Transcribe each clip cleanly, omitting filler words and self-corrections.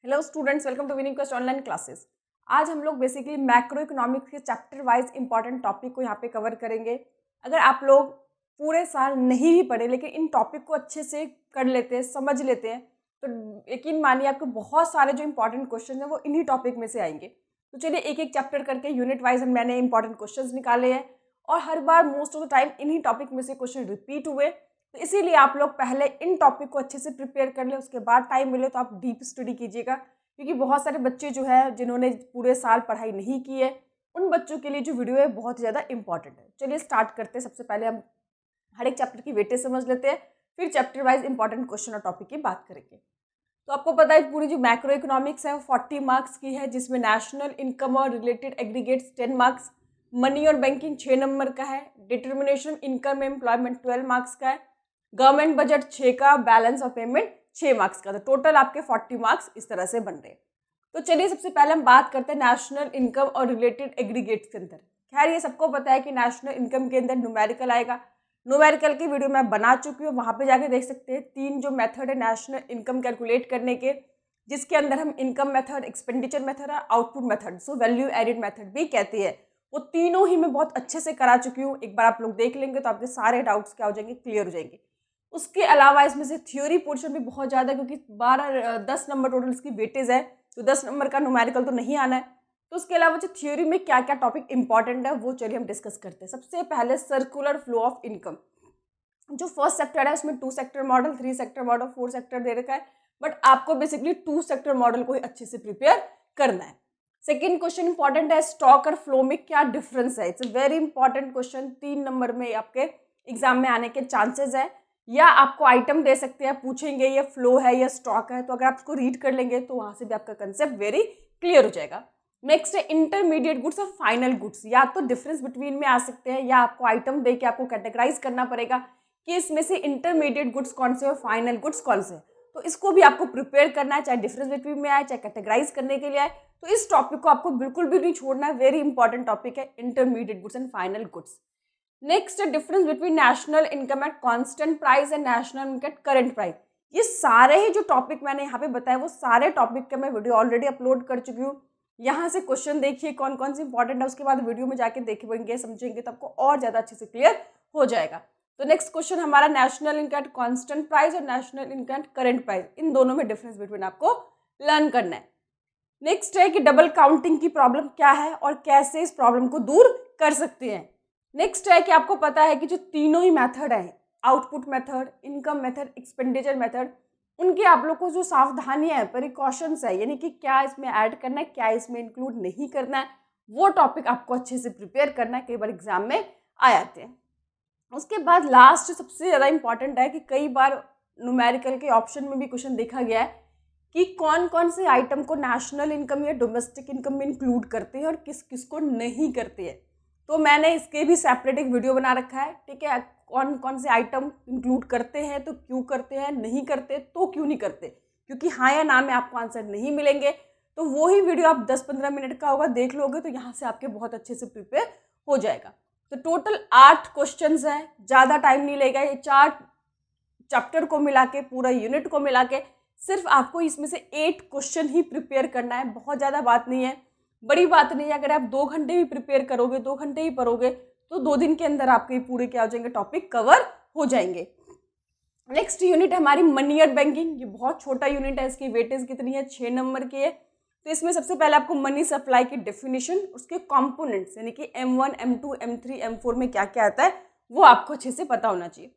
Hello students, welcome to Winning Quest online classes. आज हम लोग बेसिकली मैक्रो इकोनॉमिक्स के चैप्टर वाइज इंपॉर्टेंट टॉपिक को यहाँ पे कवर करेंगे। अगर आप लोग पूरे साल नहीं भी पढ़े लेकिन इन टॉपिक को अच्छे से कर लेते हैं, समझ लेते हैं, तो यकीन मानिए आपको बहुत सारे जो इंपॉर्टेंट क्वेश्चन हैं वो इन्हीं टॉपिक में से आएंगे। तो चलिए एक एक चैप्टर करके यूनिट वाइज मैंने इंपॉर्टेंट क्वेश्चन निकाले हैं और हर बार मोस्ट ऑफ द टाइम इन्हीं टॉपिक में से क्वेश्चन रिपीट हुए। तो इसीलिए आप लोग पहले इन टॉपिक को अच्छे से प्रिपेयर कर ले, उसके बाद टाइम मिले तो आप डीप स्टडी कीजिएगा, क्योंकि बहुत सारे बच्चे जो है जिन्होंने पूरे साल पढ़ाई नहीं की है उन बच्चों के लिए जो वीडियो है बहुत ज़्यादा इंपॉर्टेंट है। चलिए स्टार्ट करते हैं। सबसे पहले हम हर एक चैप्टर की वेटेज समझ लेते हैं, फिर चैप्टर वाइज इंपॉर्टेंट क्वेश्चन और टॉपिक की बात करेंगे। तो आपको पता है पूरी जो मैक्रो इकोनॉमिक्स है वो 40 मार्क्स की है, जिसमें नेशनल इनकम और रिलेटेड एग्रीगेट्स 10 मार्क्स, मनी और बैंकिंग 6 नंबर का है, डिटर्मिनेशन इनकम एम्प्लॉयमेंट 12 मार्क्स का है, गवर्नमेंट बजट 6 का, बैलेंस ऑफ पेमेंट 6 मार्क्स का। तो टोटल आपके 40 मार्क्स इस तरह से बन रहे हैं। तो चलिए सबसे पहले हम बात करते हैं नेशनल इनकम और रिलेटेड एग्रीगेट्स के अंदर। खैर ये सबको पता है कि नेशनल इनकम के अंदर न्यूमेरिकल आएगा। न्यूमेरिकल की वीडियो मैं बना चुकी हूँ, वहाँ पे जाके देख सकते हैं। 3 जो मेथड है नेशनल इनकम कैलकुलेट करने के, जिसके अंदर हम इनकम मेथड, एक्सपेंडिचर मेथड और output method, so value added method भी कहते हैं, वो तीनों ही मैं बहुत अच्छे से करा चुकी हूँ। एक बार आप लोग देख लेंगे तो आपके सारे डाउट्स क्या हो जाएंगे, क्लियर हो जाएंगे। उसके अलावा इसमें से थ्योरी पोर्शन भी बहुत ज़्यादा है, क्योंकि 10 नंबर टोटल इसकी वेटेज है, तो 10 नंबर का न्यूमेरिकल तो नहीं आना है। तो उसके अलावा जो थ्योरी में क्या क्या टॉपिक इंपॉर्टेंट है वो चलिए हम डिस्कस करते हैं। सबसे पहले सर्कुलर फ्लो ऑफ इनकम। जो फर्स्ट सेक्टर है उसमें 2 sector model, 3 sector model, 4 sector दे रखा है, बट आपको बेसिकली 2 सेक्टर मॉडल को ही अच्छे से प्रिपेयर करना है। सेकेंड क्वेश्चन इंपॉर्टेंट है, स्टॉक और फ्लो में क्या डिफरेंस है। It's a very important question, 3 number में आपके एग्जाम में आने के चांसेस है। या आपको आइटम दे सकते हैं, पूछेंगे ये फ्लो है या स्टॉक है, तो अगर आप उसको रीड कर लेंगे तो वहां से भी आपका कंसेप्ट वेरी क्लियर हो जाएगा। नेक्स्ट है इंटरमीडिएट गुड्स और फाइनल गुड्स। या तो डिफरेंस बिटवीन में आ सकते हैं या आपको आइटम दे के आपको कैटेगराइज करना पड़ेगा कि इसमें से इंटरमीडिएट गुड्स कौन से और फाइनल गुड्स कौन से। तो इसको भी आपको प्रिपेयर करना है, चाहे डिफरेंस बिटवीन में आए चाहे कैटेगराइज करने के लिए आए। तो इस टॉपिक को आपको बिल्कुल भी नहीं छोड़ना है, वेरी इंपॉर्टेंट टॉपिक है intermediate goods and final goods. Next difference between national income at constant price and national income at current price. ये सारे ही जो टॉपिक मैंने यहाँ पे बताया वो सारे टॉपिक का मैं वीडियो ऑलरेडी अपलोड कर चुकी हूँ। यहाँ से क्वेश्चन देखिए कौन कौन से इंपॉर्टेंट है, उसके बाद वीडियो में जाके देखेंगे, समझेंगे, तो आपको और ज़्यादा अच्छे से क्लियर हो जाएगा। तो नेक्स्ट क्वेश्चन हमारा national income at constant price और national income at current price, इन दोनों में डिफरेंस बिटवीन आपको लर्न करना है। नेक्स्ट है कि डबल काउंटिंग की प्रॉब्लम क्या है और कैसे इस प्रॉब्लम को दूर कर सकते हैं। नेक्स्ट है कि आपको पता है कि जो तीनों ही मेथड है, output method, income method, expenditure method, उनकी आप लोग को जो सावधानियां हैं, प्रिकॉशंस है, यानी कि क्या इसमें ऐड करना है, क्या इसमें इंक्लूड नहीं करना है, वो टॉपिक आपको अच्छे से प्रिपेयर करना है, कई बार एग्जाम में आ जाते हैं। उसके बाद लास्ट सबसे ज़्यादा इंपॉर्टेंट है कि कई बार न्यूमेरिकल के ऑप्शन में भी क्वेश्चन देखा गया है कि कौन कौन से आइटम को नेशनल इनकम या डोमेस्टिक इनकम में इंक्लूड करते हैं और किस किस को नहीं करते हैं। तो मैंने इसके भी सेपरेट एक वीडियो बना रखा है, ठीक है, कौन कौन से आइटम इंक्लूड करते हैं तो क्यों करते हैं, नहीं करते तो क्यों नहीं करते, क्योंकि हाँ या ना में आपको आंसर नहीं मिलेंगे। तो वो ही वीडियो आप 10-15 मिनट का होगा, देख लोगे तो यहाँ से आपके बहुत अच्छे से प्रिपेयर हो जाएगा। तो टोटल 8 क्वेश्चन हैं, ज़्यादा टाइम नहीं लेगा। ये 4 चैप्टर को मिला के, पूरा यूनिट को मिला के सिर्फ आपको इसमें से 8 क्वेश्चन ही प्रिपेयर करना है। बहुत ज़्यादा बात नहीं है, बड़ी बात नहीं है। अगर आप 2 घंटे भी प्रिपेयर करोगे, 2 घंटे ही पढ़ोगे, तो 2 दिन के अंदर आपके पूरे क्या हो जाएंगे, टॉपिक कवर हो जाएंगे। नेक्स्ट यूनिट है हमारी मनी और बैंकिंग। ये बहुत छोटा यूनिट है, इसकी वेटेज कितनी है, 6 नंबर की है। तो इसमें सबसे पहले आपको मनी सप्लाई की डेफिनेशन, उसके कंपोनेंट्स यानी कि M1, M2, M3, M4 में क्या क्या आता है वो आपको अच्छे से पता होना चाहिए।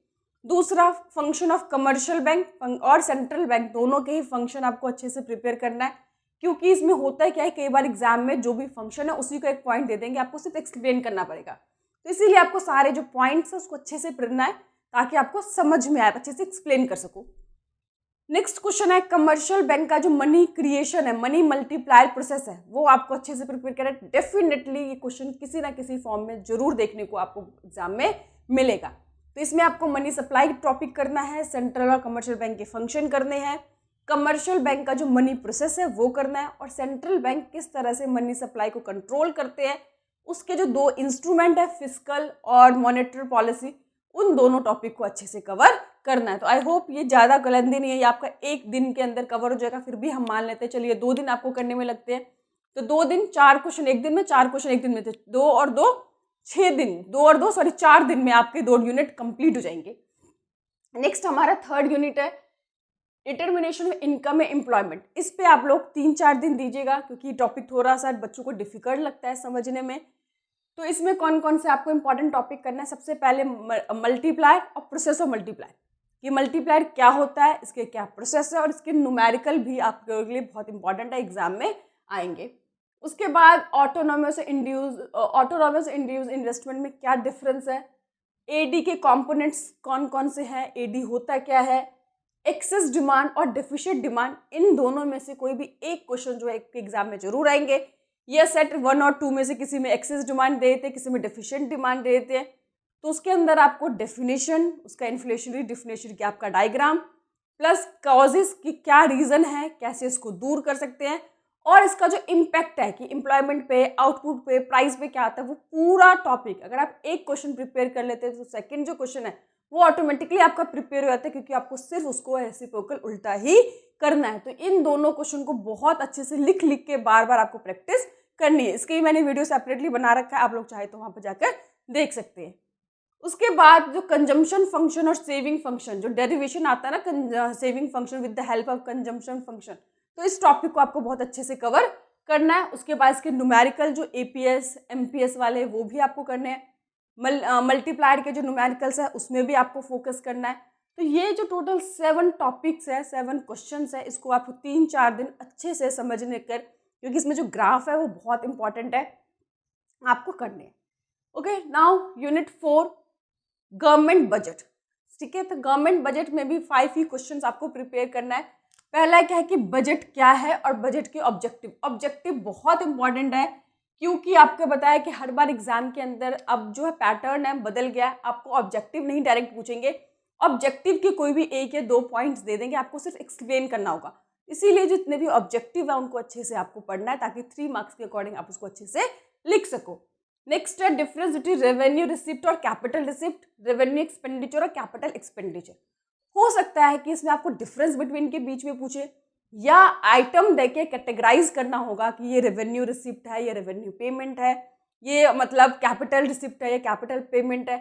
दूसरा, फंक्शन ऑफ कमर्शियल बैंक और सेंट्रल बैंक, दोनों के ही फंक्शन आपको अच्छे से प्रिपेयर करना है, क्योंकि इसमें होता है क्या है, कई बार एग्जाम में जो भी फंक्शन है उसी को एक पॉइंट दे देंगे, आपको सिर्फ एक्सप्लेन करना पड़ेगा। तो इसीलिए आपको सारे जो पॉइंट्स है उसको अच्छे से पढ़ना है ताकि आपको समझ में आए, अच्छे से एक्सप्लेन कर सको। नेक्स्ट क्वेश्चन है कमर्शियल बैंक का जो मनी क्रिएशन है, मनी मल्टीप्लायर प्रोसेस है, वो आपको अच्छे से प्रिपेयर करना है। डेफिनेटली ये क्वेश्चन किसी ना किसी फॉर्म में जरूर देखने को आपको एग्जाम में मिलेगा। तो इसमें आपको मनी सप्लाई टॉपिक करना है, सेंट्रल और कमर्शियल बैंक के फंक्शन करने हैं, कमर्शियल बैंक का जो मनी प्रोसेस है वो करना है, और सेंट्रल बैंक किस तरह से मनी सप्लाई को कंट्रोल करते हैं, उसके जो 2 इंस्ट्रूमेंट है, फिस्कल और मॉनेटरी पॉलिसी, उन दोनों टॉपिक को अच्छे से कवर करना है। तो आई होप ये ज़्यादा लेंथी नहीं है, ये आपका 1 दिन के अंदर कवर हो जाएगा। फिर भी हम मान लेते हैं चलिए 2 दिन आपको करने में लगते हैं, तो 2 दिन 4 क्वेश्चन 1 दिन में, 4 क्वेश्चन 1 दिन में, 2 और 2 6 दिन, 2 और 2 सॉरी 4 दिन में आपके 2 यूनिट कंप्लीट हो जाएंगे। नेक्स्ट हमारा थर्ड यूनिट है determination of income and employment. इस पे आप लोग 3-4 दिन दीजिएगा, क्योंकि टॉपिक थोड़ा सा बच्चों को डिफिकल्ट लगता है समझने में। तो इसमें कौन कौन से आपको इंपॉर्टेंट टॉपिक करना है, सबसे पहले मल्टीप्लायर और प्रोसेस ऑफ मल्टीप्लायर। कि मल्टीप्लायर क्या होता है, इसके क्या प्रोसेस है, और इसके न्यूमेरिकल भी आपके लिए बहुत इंपॉर्टेंट है, एग्जाम में आएंगे। उसके बाद ऑटोनॉमस इंड्यूस इन्वेस्टमेंट में क्या डिफरेंस है, एडी के कंपोनेंट्स कौन कौन से हैं, एडी होता क्या है, एक्सेस डिमांड और डेफिशिएंट डिमांड, इन दोनों में से कोई भी एक क्वेश्चन जो है एग्जाम में जरूर आएंगे। ये सेट 1 और 2 में से किसी में एक्सेस डिमांड दे देते, किसी में डेफिशिएंट डिमांड दे देते हैं, तो उसके अंदर आपको डेफिनेशन, उसका इन्फ्लेशनरी डेफिनेशन की आपका डायग्राम, प्लस कॉजेस की क्या रीजन है, कैसे इसको दूर कर सकते हैं, और इसका जो इम्पैक्ट है कि एम्प्लॉयमेंट पे, आउटपुट पे, प्राइस पे क्या आता है, वो पूरा टॉपिक अगर आप एक क्वेश्चन प्रिपेयर कर लेते हैं तो सेकंड जो क्वेश्चन है वो ऑटोमेटिकली आपका प्रिपेयर हो जाता है, क्योंकि आपको सिर्फ उसको रेसिप्रोकल उल्टा ही करना है। तो इन दोनों क्वेश्चन को बहुत अच्छे से लिख लिख के बार बार आपको प्रैक्टिस करनी है। इसके भी मैंने वीडियो सेपरेटली बना रखा है, आप लोग चाहे तो वहाँ पर जाकर देख सकते हैं। उसके बाद जो कंजम्पशन फंक्शन और सेविंग फंक्शन, जो डेरिवेशन आता है ना saving function with the help of consumption function, तो इस टॉपिक को आपको बहुत अच्छे से कवर करना है। उसके बाद इसके न्यूमेरिकल जो एपीएस एमपीएस वाले वो भी आपको करने हैं। मल्टीप्लायर के जो न्यूमेरिकल्स है उसमें भी आपको फोकस करना है। तो ये जो टोटल 7 टॉपिक्स है, 7 क्वेश्चंस है, इसको आपको 3-4 दिन अच्छे से समझने कर, क्योंकि इसमें जो ग्राफ है वो बहुत इंपॉर्टेंट है, आपको करने हैं। Okay, now unit 4 government budget. ठीक है, तो गवर्नमेंट बजट में भी 5 ही क्वेश्चंस आपको प्रिपेयर करना है। पहला क्या है कि बजट क्या है और बजट के ऑब्जेक्टिव। ऑब्जेक्टिव बहुत इंपॉर्टेंट है, क्योंकि आपको बताया कि हर बार एग्जाम के अंदर अब जो है पैटर्न है बदल गया। आपको ऑब्जेक्टिव नहीं डायरेक्ट पूछेंगे, ऑब्जेक्टिव के कोई भी 1 या 2 पॉइंट्स दे देंगे, आपको सिर्फ एक्सप्लेन करना होगा। इसीलिए जितने भी ऑब्जेक्टिव है उनको अच्छे से आपको पढ़ना है, ताकि 3 मार्क्स के अकॉर्डिंग आप उसको अच्छे से लिख सको। नेक्स्ट है डिफरेंस बिटवीन रेवेन्यू रिसिप्ट और कैपिटल रिसिप्ट, रेवेन्यू एक्सपेंडिचर और कैपिटल एक्सपेंडिचर। हो सकता है कि इसमें आपको डिफरेंस बिटवीन के बीच में पूछे, या आइटम देके कैटेगराइज करना होगा कि ये रेवेन्यू रिसिप्ट है, ये रेवेन्यू पेमेंट है, ये मतलब कैपिटल रिसिप्ट है, ये कैपिटल पेमेंट है।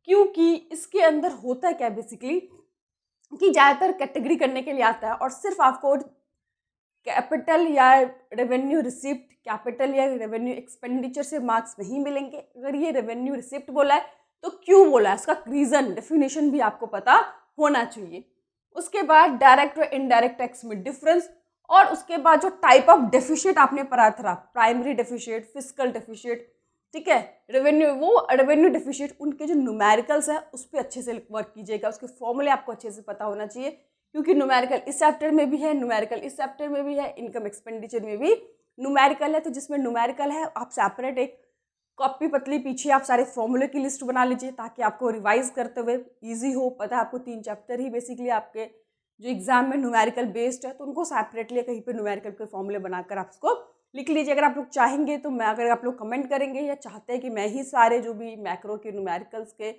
क्योंकि इसके अंदर होता है क्या बेसिकली कि ज़्यादातर कैटेगरी करने के लिए आता है, और सिर्फ आपको कैपिटल या रेवेन्यू रिसिप्ट, कैपिटल या रेवेन्यू एक्सपेंडिचर से मार्क्स नहीं मिलेंगे। अगर ये रेवेन्यू रिसिप्ट बोला है तो क्यों बोला है, इसका रीज़न डेफिनेशन भी आपको पता होना चाहिए। उसके बाद डायरेक्ट और इनडायरेक्ट टैक्स में डिफरेंस, और उसके बाद जो टाइप ऑफ डेफिशिएट आपने पढ़ा था, प्राइमरी डेफिशिएट, फिस्कल डेफिशिएट, ठीक है, रेवेन्यू डेफिशिएट, उनके जो न्यूमेरिकल्स है उस पर अच्छे से वर्क कीजिएगा। उसके फॉर्मूले आपको अच्छे से पता होना चाहिए, क्योंकि न्यूमेरिकल इस चैप्टर में भी है, न्यूमेरिकल इस चैप्टर में भी है, इनकम एक्सपेंडिचर में भी न्यूमेरिकल है। तो जिसमें न्यूमेरिकल है आप सेपरेट एक कॉपी पतली पीछे आप सारे फॉर्मूले की लिस्ट बना लीजिए, ताकि आपको रिवाइज करते हुए इजी हो। पता है आपको 3 चैप्टर ही बेसिकली आपके जो एग्जाम में न्यूमेरिकल बेस्ड है, तो उनको सेपरेटली कहीं पे न्यूमेरिकल के फॉर्मूले बनाकर आप उसको लिख लीजिए। अगर आप लोग चाहेंगे तो अगर आप लोग कमेंट करेंगे या चाहते हैं कि मैं ही सारे जो भी मैक्रो के न्यूमेरिकल्स के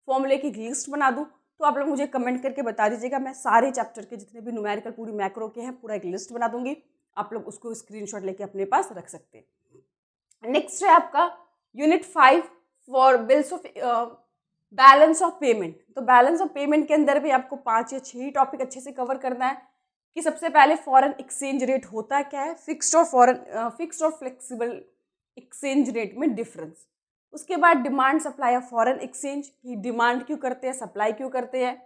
फॉर्मूले की लिस्ट बना दूँ, तो आप लोग मुझे कमेंट करके बता दीजिएगा। मैं सारे चैप्टर के जितने भी न्यूमेरिकल पूरी मैक्रो के हैं पूरा एक लिस्ट बना दूंगी, आप लोग उसको स्क्रीनशॉट लेके अपने पास रख सकते हैं। नेक्स्ट है आपका unit 5 for bills of balance of payment. तो बैलेंस ऑफ पेमेंट के अंदर भी आपको 5 या 6 ही टॉपिक अच्छे से कवर करना है। कि सबसे पहले फॉरेन एक्सचेंज रेट होता क्या है, फिक्स्ड और फ्लेक्सिबल एक्सचेंज रेट में डिफरेंस। उसके बाद demand supply of foreign exchange, की डिमांड क्यों करते हैं, सप्लाई क्यों करते हैं।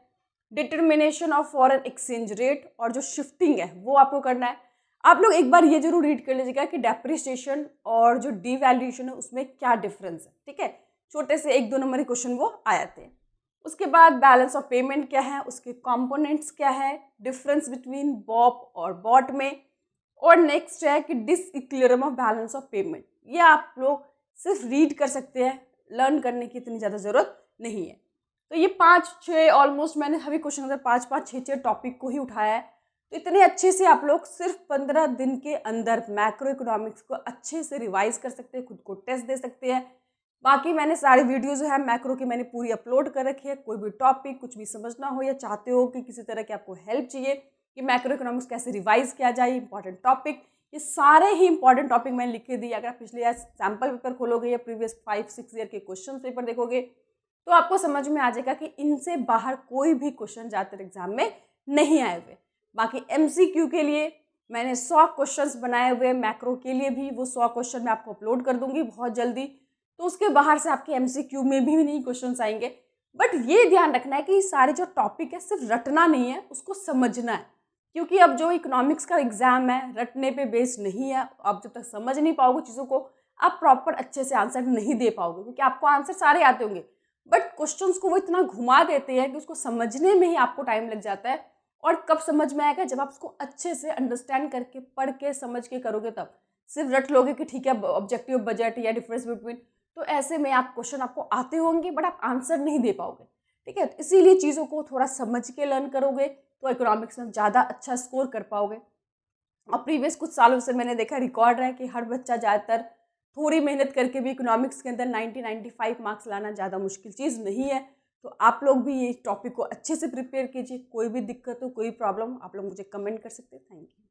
Determination of foreign exchange rate, और जो शिफ्टिंग है वो आपको करना है। आप लोग एक बार ये जरूर रीड कर लीजिएगा कि डेप्रिसिएशन और जो डीवैल्यूएशन है उसमें क्या डिफरेंस है। ठीक है, छोटे से 1-2 नंबर के क्वेश्चन वो आए थे। उसके बाद बैलेंस ऑफ पेमेंट क्या है, उसके कंपोनेंट्स क्या है, डिफरेंस बिटवीन बॉप और बॉट में, और नेक्स्ट है कि disequilibrium of balance of payment. ये आप लोग सिर्फ रीड कर सकते हैं, लर्न करने की इतनी ज़्यादा ज़रूरत नहीं है। तो ये 5-6 ऑलमोस्ट मैंने सभी क्वेश्चन अंदर 5-5, 6-6 टॉपिक को ही उठाया है। तो इतने अच्छे से आप लोग सिर्फ 15 दिन के अंदर मैक्रो इकोनॉमिक्स को अच्छे से रिवाइज कर सकते हैं, खुद को टेस्ट दे सकते हैं। बाकी मैंने सारी वीडियोज़ जो है मैक्रो की मैंने पूरी अपलोड कर रखी है। कोई भी टॉपिक कुछ भी समझना हो या चाहते हो कि किसी तरह की आपको हेल्प चाहिए कि मैक्रो इकोनॉमिक्स कैसे रिवाइज किया जाए, इंपॉर्टेंट टॉपिक, ये सारे ही इंपॉर्टेंट टॉपिक मैंने लिख के दिए। अगर आप पिछले सैम्पल पेपर खोलोगे या प्रीवियस 5-6 ईयर के क्वेश्चन पेपर देखोगे तो आपको समझ में आ जाएगा कि इनसे बाहर कोई भी क्वेश्चन ज़्यादातर एग्जाम में नहीं आए हुए। बाकी MCQ के लिए मैंने 100 क्वेश्चंस बनाए हुए, मैक्रो के लिए भी वो 100 क्वेश्चन मैं आपको अपलोड कर दूंगी बहुत जल्दी। तो उसके बाहर से आपके MCQ में भी नहीं क्वेश्चंस आएंगे। बट ये ध्यान रखना है कि सारे जो टॉपिक है सिर्फ रटना नहीं है, उसको समझना है। क्योंकि अब जो इकोनॉमिक्स का एग्जाम है रटने पे बेस्ड नहीं है। आप जब तक समझ नहीं पाओगे चीज़ों को आप प्रॉपर अच्छे से आंसर नहीं दे पाओगे, क्योंकि आपको आंसर सारे आते होंगे बट क्वेश्चंस को वो इतना घुमा देते हैं कि उसको समझने में ही आपको टाइम लग जाता है। और कब समझ में आएगा, जब आप उसको अच्छे से अंडरस्टैंड करके पढ़ के समझ के करोगे तब। सिर्फ रट लोगे कि ठीक है ऑब्जेक्टिव बजट या डिफरेंस बिटवीन, तो ऐसे में आप क्वेश्चन आपको आते होंगे बट आप आंसर नहीं दे पाओगे। ठीक है, इसीलिए चीज़ों को थोड़ा समझ के लर्न करोगे तो इकोनॉमिक्स में ज़्यादा अच्छा स्कोर कर पाओगे। और प्रीवियस कुछ सालों से मैंने देखा रिकॉर्ड है कि हर बच्चा ज़्यादातर थोड़ी मेहनत करके भी इकोनॉमिक्स के अंदर 90-95 मार्क्स लाना ज़्यादा मुश्किल चीज़ नहीं है। तो आप लोग भी ये टॉपिक को अच्छे से प्रिपेयर कीजिए। कोई भी दिक्कत हो, कोई प्रॉब्लम, आप लोग मुझे कमेंट कर सकते हैं। Thank you.